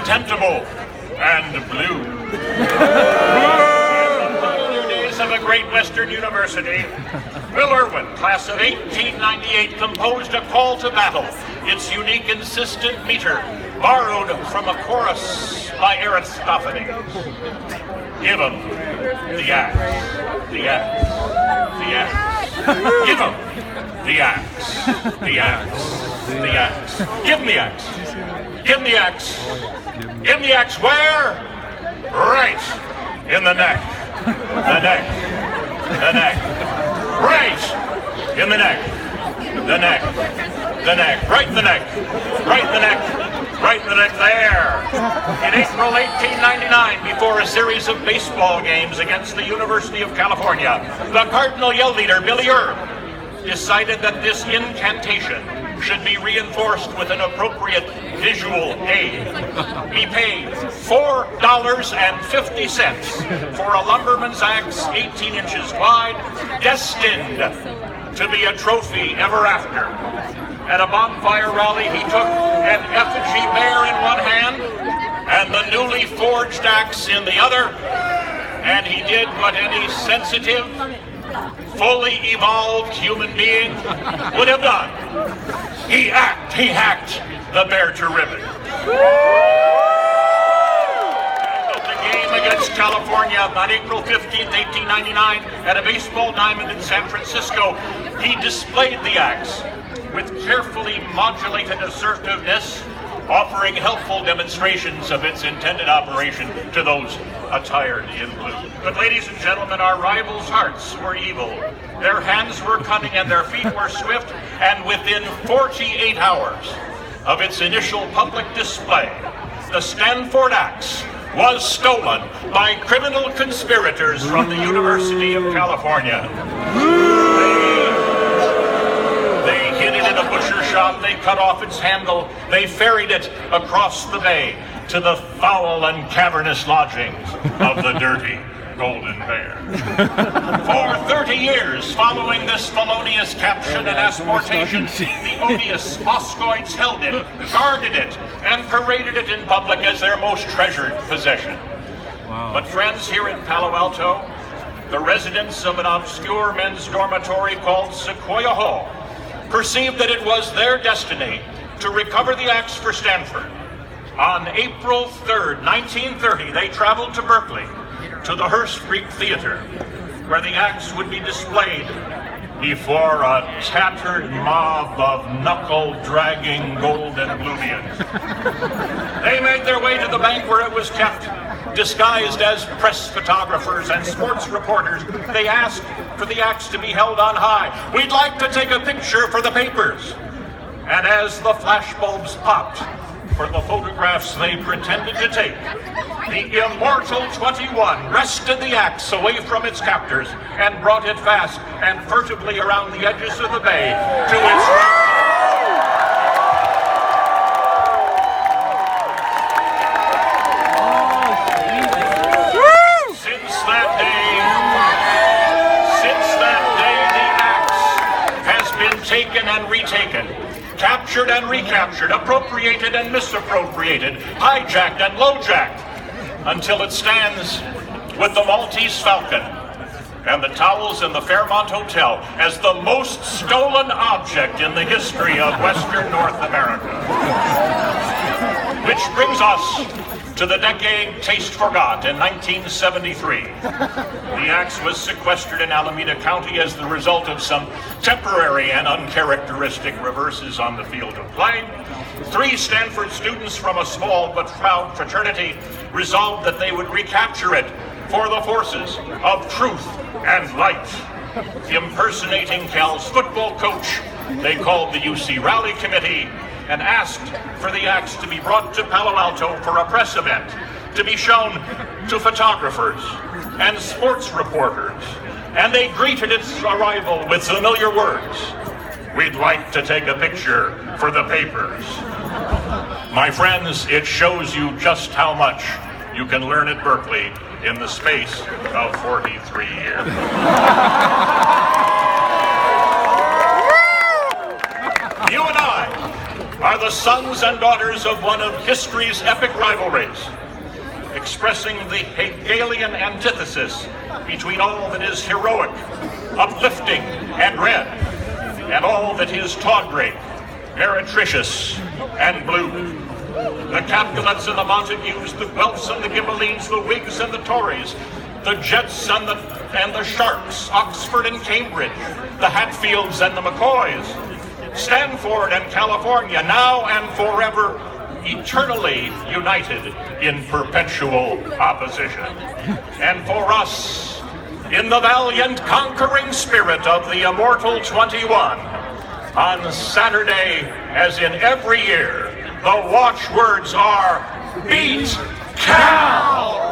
contemptible, and blue. In the pioneer days of a great Western university, Will Irwin, class of 1898, composed a call to battle, its unique insistent meter, borrowed from a chorus by Aristophanes. Give him the axe, the axe, the axe. Give him the axe, the axe, the axe. Give him the axe. Give him the axe. Give him the axe where? Right in the neck. The neck. The neck. Right in the neck. The neck. The neck. Right in the neck. Right in the neck. Right in the neck there. In April 1899, before a series of baseball games against the University of California, the Cardinal yell leader, Billy Erb, decided that this incantation should be reinforced with an appropriate visual aid. He paid $4.50 for a lumberman's axe 18 inches wide, destined to be a trophy ever after. At a bonfire rally, he took an effigy bear in one hand and the newly forged axe in the other, and he did what any sensitive, fully evolved human being would have done. He hacked the bear to ribbons. And at the game against California on April 15, 1899, at a baseball diamond in San Francisco, he displayed the axe with carefully modulated assertiveness, offering helpful demonstrations of its intended operation to those attired in blue. But ladies and gentlemen, our rivals' hearts were evil. Their hands were cunning and their feet were swift, and within 48 hours of its initial public display, the Stanford axe was stolen by criminal conspirators from the University of California. They hid it in a butcher shop, they cut off its handle, they ferried it across the bay to the foul and cavernous lodgings of the dirty Golden Bear. For 30 years following this felonious capture and asportation, the odious Moscoites held it, guarded it, and paraded it in public as their most treasured possession. Wow. But friends, here in Palo Alto, the residents of an obscure men's dormitory called Sequoia Hall perceived that it was their destiny to recover the axe for Stanford. On April 3rd, 1930, they traveled to Berkeley, to the Hearst Greek Theater, where the axe would be displayed before a tattered mob of knuckle-dragging gold and bluebians. They made their way to the bank where it was kept. Disguised as press photographers and sports reporters, they asked for the axe to be held on high. "We'd like to take a picture for the papers." And as the flashbulbs popped for the photographs they pretended to take, the immortal 21 wrested the axe away from its captors and brought it fast and furtively around the edges of the bay to its Since that day, the axe has been taken and retaken, captured and recaptured, appropriated and misappropriated, hijacked and lowjacked, until it stands with the Maltese Falcon and the towels in the Fairmont Hotel as the most stolen object in the history of Western North America. Which brings us to the decade Taste forgot in 1973. The axe was sequestered in Alameda County as the result of some temporary and uncharacteristic reverses on the field of play. 3 Stanford students from a small but proud fraternity resolved that they would recapture it for the forces of truth and light. Impersonating Cal's football coach, they called the UC Rally Committee and asked for the axe to be brought to Palo Alto for a press event, to be shown to photographers and sports reporters. And they greeted its arrival with familiar words: "We'd like to take a picture for the papers." My friends, it shows you just how much you can learn at Berkeley in the space of 43 years. You and I are the sons and daughters of one of history's epic rivalries, expressing the Hegelian antithesis between all that is heroic, uplifting, and red, and all that is tawdry, meretricious, and blue. The Capulets and the Montagues, the Guelphs and the Ghibellines, the Whigs and the Tories, the Jets and the Sharps, Oxford and Cambridge, the Hatfields and the McCoys, Stanford and California, now and forever, eternally united in perpetual opposition. And for us, in the valiant conquering spirit of the immortal 21, on Saturday, as in every year, the watchwords are, Beat Cal!